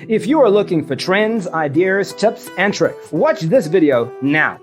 If you are looking for trends, ideas, tips, and tricks, watch this video now.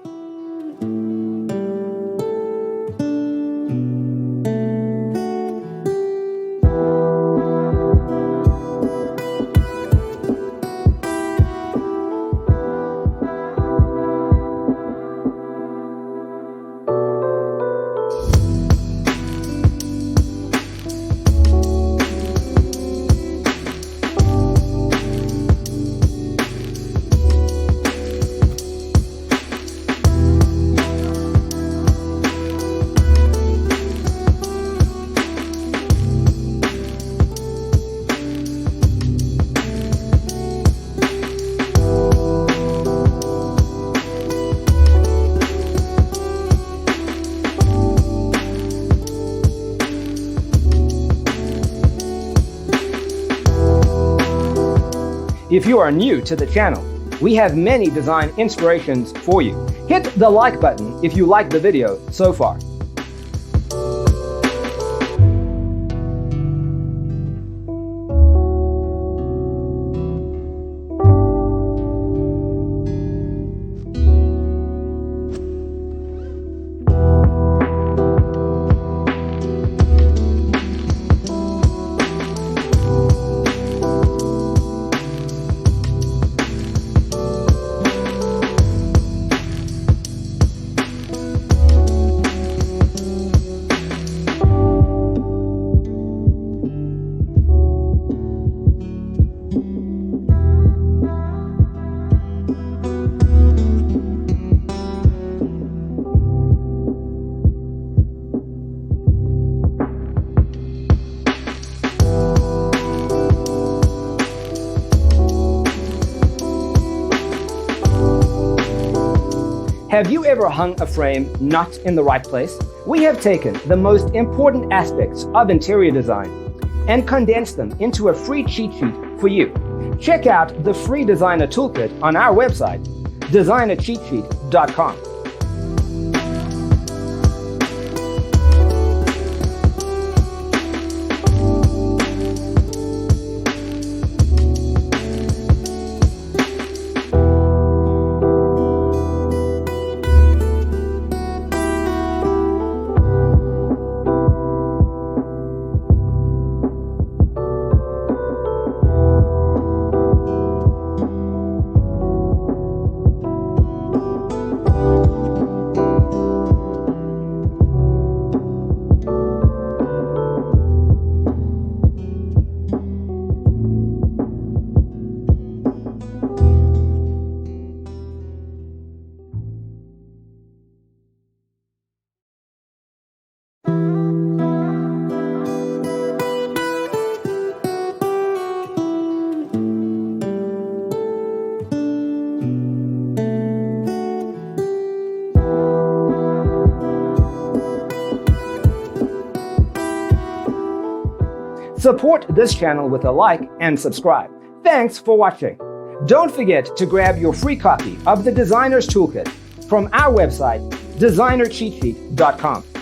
If you are new to the channel, we have many design inspirations for you. Hit the like button if you like the video so far. Have you ever hung a frame not in the right place? We have taken the most important aspects of interior design and condensed them into a free cheat sheet for you. Check out the free designer toolkit on our website, designercheatsheet.com. Support this channel with a like and subscribe. Thanks for watching. Don't forget to grab your free copy of the Designer's Toolkit from our website, designercheatsheet.com.